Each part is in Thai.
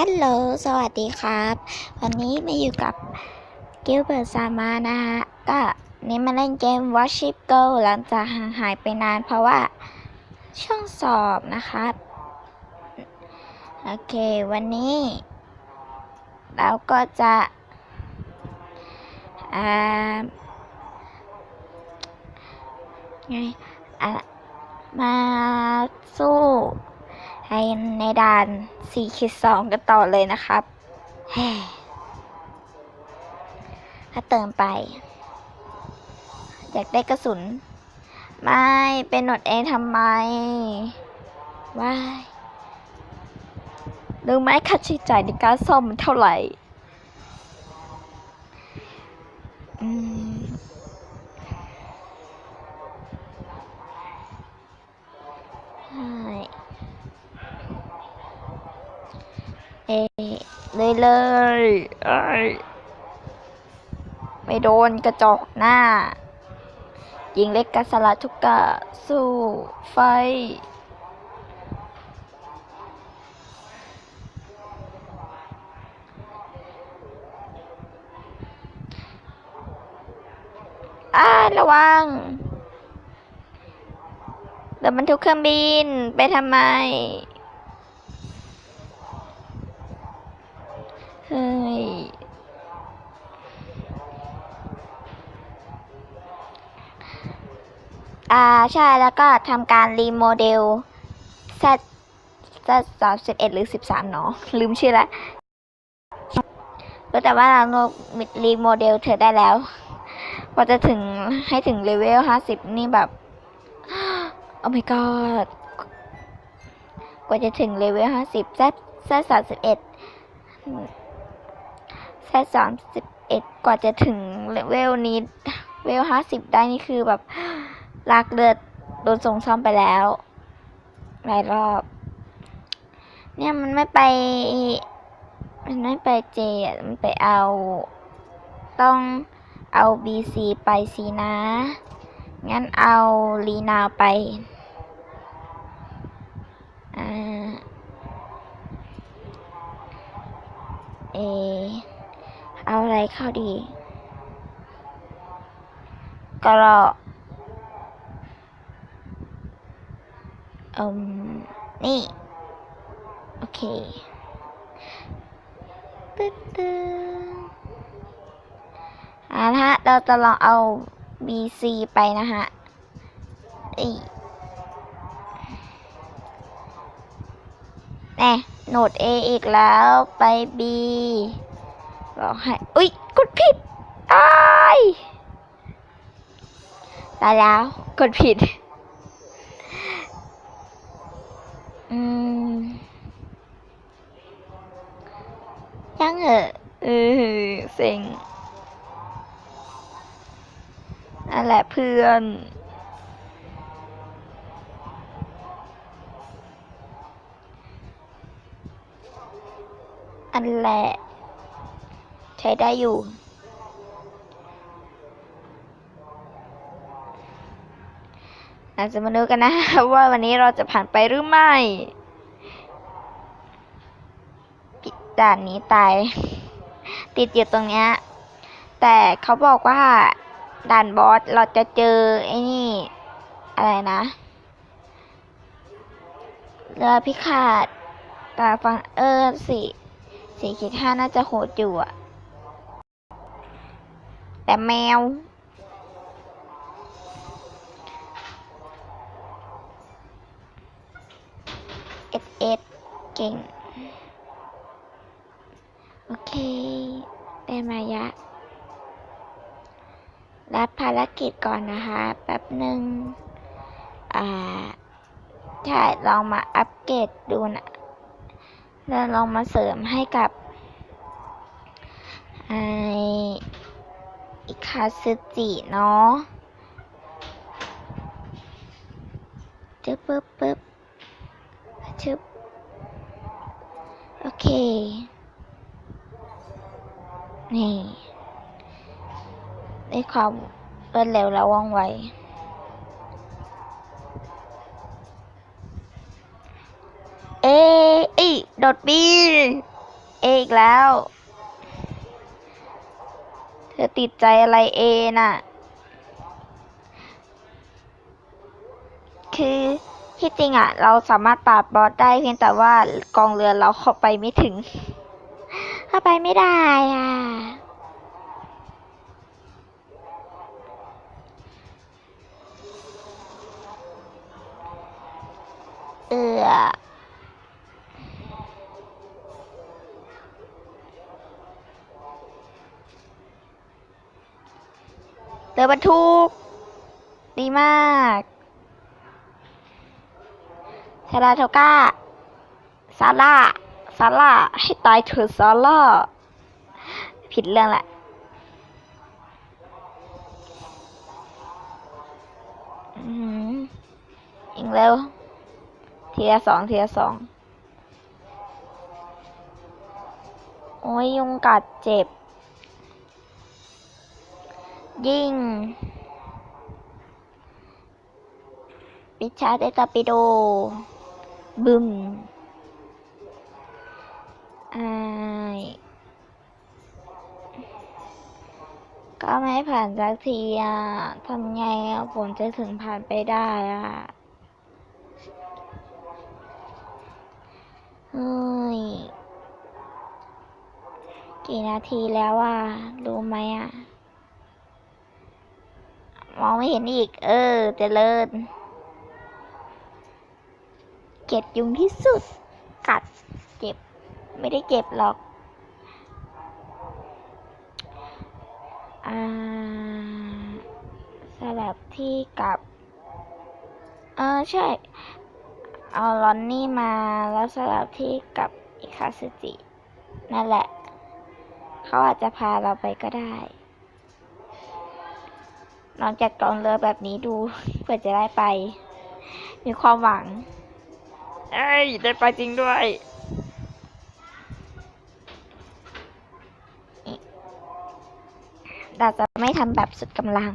ฮัลโหลสวัสดีครับวันนี้มาอยู่กับกิลเบิร์ตซามานะฮะก็นี้มาเล่นเกม warship หลังจากห่างหายไปนานเพราะว่าช่วงสอบนะครับโอเควันนี้เราก็จะมาสู้ในด่าน 4-2 กันต่อเลยนะครับถ้าเติมไปอยากได้กระสุนไม่เป็นหนวดเองทำไมว้ายรู้ไหมค่าใช้จ่ายในการซ่อมมันเท่าไหร่เลยไม่โดนกระจกหน้ายิงเล็กกระสลัดทุกกะสู้ไฟระวังเดี๋ยวมันทุกเครื่องบินไปทำไมเฮ้ยใช่แล้วก็ทำการรีโมเดล Z31 หรือ13เนาะลืมชื่อละแต่ว่าเรารีโมเดลเธอได้แล้วพอจะถึงให้ถึงเลเวล50นี่แบบโอ้ my god กว่าจะถึงเลเวล50 Z31 กว่าจะถึงเลเวลนี้เลเวล50ได้นี่คือแบบลากเลือดโดนส่งซ่อมไปแล้วหลายรอบเนี่ยมันไม่ไปเจมันไปเอาต้องเอา BC ไปสินะงั้นเอาลีนาวไปเอาอะไรเข้าดีก็รอนี่โอเคฮะเราจะลองเอา BC ไปนะฮะโหนด A อีกแล้วไป B บอกให้อุ๊ยกดผิดตายแล้วกดผิดยังเซ็งนั่นแหละเพื่อนอันแหละใช้ได้อยู่เราจะมาดูกันนะว่าวันนี้เราจะผ่านไปหรือไม่ด่านนี้ตายติดอยู่ตรงเนี้ยแต่เขาบอกว่าด่านบอสเราจะเจอไอ้นี่อะไรนะเรือพิฆาตตาฟัง4-5น่าจะโหดอยู่อะแต่แมวเก่งโอเคได้มายะรับภารกิจก่อนนะคะแป๊บหนึ่งใช่ลองมาอัปเกรดดูนะแล้วลองมาเสริมให้กับอิคาซึจิเนาะปึ๊บชึบโอเคนี่ได้ความรวดเร็วและว่องไวโดดบิน อีกแล้ว เธอติดใจอะไรน่ะ คือที่จริงอ่ะ เราสามารถปราบบอสได้เพียงแต่ว่ากองเรือเราเข้าไปไม่ถึง เข้าไปไม่ได้อ่ะเอือเรือบรรทุกดีมากซาราโทก้าซาร่าให้ตายเถอะซาร่าผิดเรื่องแหละยิงเร็วทีละสองโอ้ยยุงกัดเจ็บยิงปิชาเตตาปิโดบึมก็ไม่ผ่านสักทีอ่ะทำไงผมจะถึงผ่านไปได้อ่ะเฮ้ยกี่นาทีแล้วอ่ะรู้ไหมอ่ะมองไม่เห็นอีกเจริญเกลียดยุงที่สุดกัดเจ็บไม่ได้เจ็บหรอกสลับที่กับใช่เอาลอนนี่มาแล้วสลับที่กับอิคาซึจินั่นแหละเขาอาจจะพาเราไปก็ได้ลองจัดกองเรือแบบนี้ดูเพื่อจะได้ไปมีความหวังได้ไปจริงด้วยเราจะไม่ทำแบบสุดกำลัง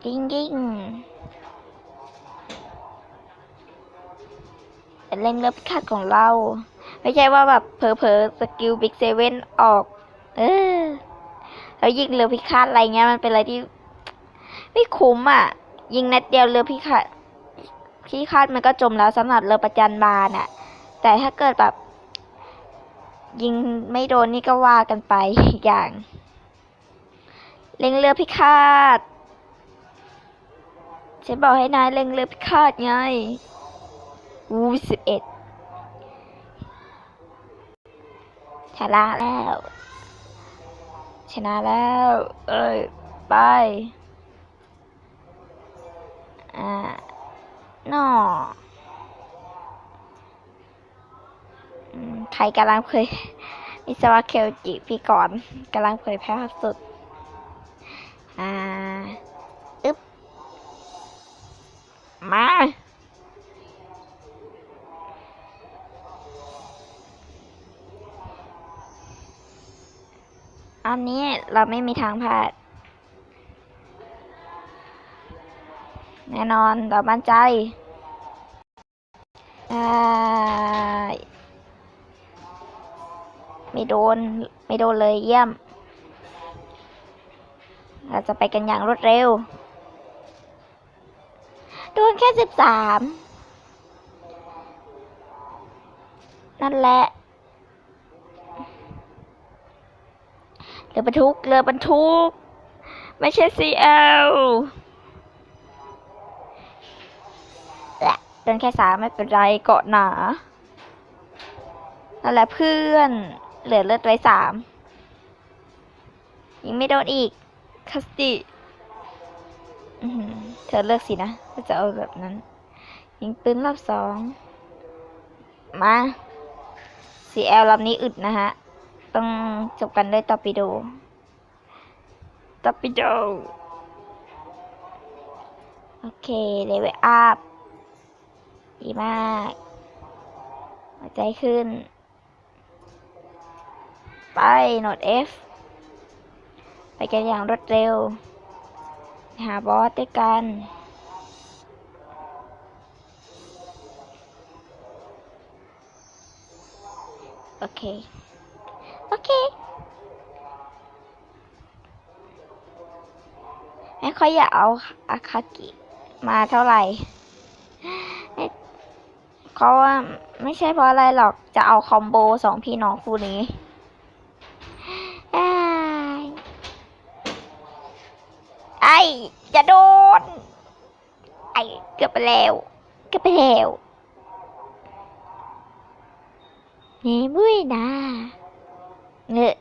จริงเป็นเล่นเรือพิฆาตของเรา ไม่ใช่ว่าแบบเผลอๆสกิลบิ๊กเซเว่นออกแล้วยิงเรือพิฆาตอะไรเงี้ยมันเป็นอะไรที่ไม่คุ้มอ่ะ ยิงนัดเดียวเรือพิฆาตมันก็จมแล้วสำหรับเรือประจันบานอ่ะ แต่ถ้าเกิดแบบยิงไม่โดนนี่ก็ว่ากันไปอีกอย่างเล็งเรือพิฆาตฉันบอกให้นายเล็งเรือพิฆาตไง11ชนะแล้วไปนอใครกำลังเผยมิสวะเคลจิพี่ก่อนกำลังเผยแพร่ภาพสุดมาอันนี้เราไม่มีทางพลาดแน่นอนเรามั่นใจไม่โดนเลยเยี่ยมเราจะไปกันอย่างรวดเร็วโดนแค่13นั่นแหละเรือบรรทุกไม่ใช่ CL โดนแค่3ไม่เป็นไรเกาะหนานั่นแหละเพื่อนเหลือเลือดไว้3ยิงไม่โดนอีกคัสติเธอเลือกสินะว่าจะเอาแบบนั้นยิงปืนรอบ2มา CL ลำนี้อึดนะฮะต้องจบกันด้วยตอร์ปิโดโอเคเลเวลอัพ ดีมากหัวใจขึ้นไปโหนด F ไปกันอย่างรวดเร็วหาบอสด้วยกันโอเคไม่ค่อยอยากเอาอาคากิมาเท่าไหร่เพราะว่าไม่ใช่เพราะอะไรหรอกจะเอาคอมโบสองพี่น้องคู่นี้ไอ้จะโดนไอ้เกือบไปแล้วนี่มุ้ยนะเนอะ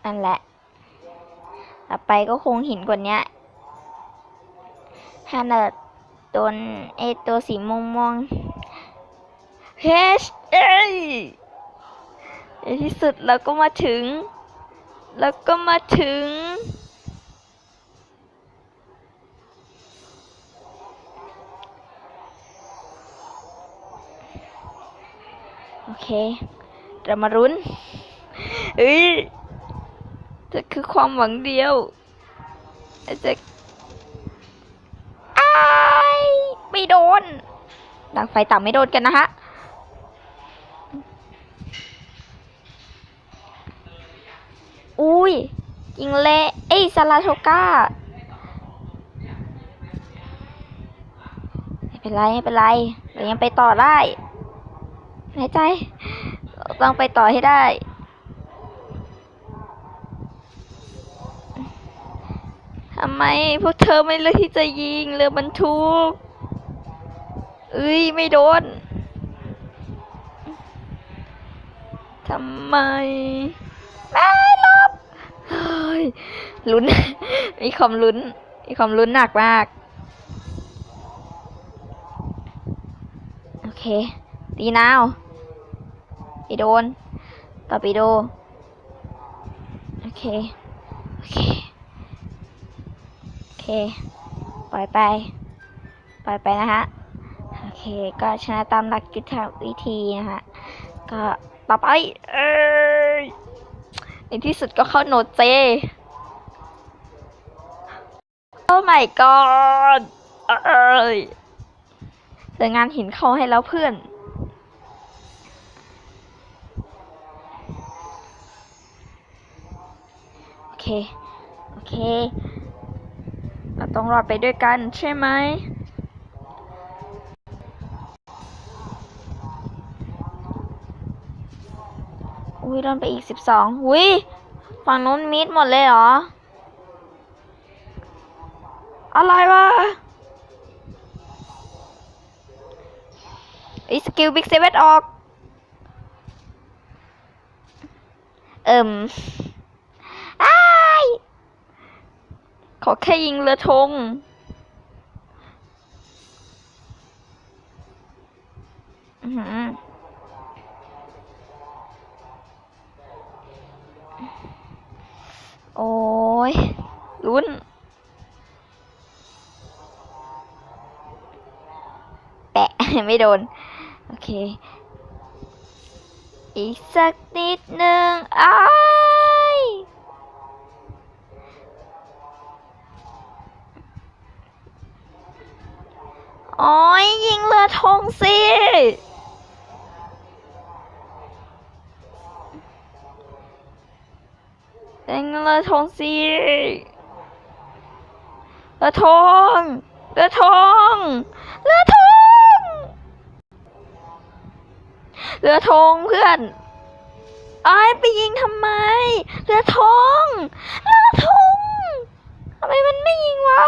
นั่นแหละต่อไปก็คงหินกว่านี้ถ้าเนิร์ดโดนตัวสีม่วงเฮ้ยในที่สุดเราก็มาถึงโอเคเรามารุ้นจะคือความหวังเดียวจะไม่โดนดังไฟต่ำไม่โดนกันนะฮะอุ้ยยิงเละซาลาโทก้าไม่เป็นไรเรายังไปต่อได้หายใจต้องไปต่อให้ได้ทำไมพวกเธอไม่เลือกที่จะยิงเรือบรรทุกไม่โดนทำไมไม่ลบลุ้น มีความลุ้นหนักมากโอเคตีนาวไปโดนต่อไปโดโอเคปล่อยไปนะฮะโอเคก็ชนะตามหลักยุทธวิธีนะฮะก็ต่อไปในที่สุดก็เข้าโนเจโอ้ my god เจองานหินเข้าให้แล้วเพื่อนโอเคเราต้องรอดไปด้วยกันใช่ไหมโดนไปอีก12ฝั่งนู้นมิดหมดเลยเหรออะไรวะสกิลบิ๊กเซเว่นออกขอแค่ยิงเรือธงโอ้ยลุ้นแปะ ไม่โดนโอเคอีกสักนิดหนึ่งโอ้ยยิงเรือธงสิยิงเรือธงสิเรือธงเรือธงเพื่อนไปยิงทำไมเรือธงทำไมมันไม่ยิงวะ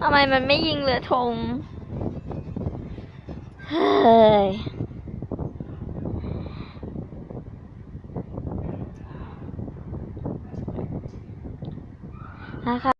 ทำไมมันไม่ยิงเรือธงนะคะ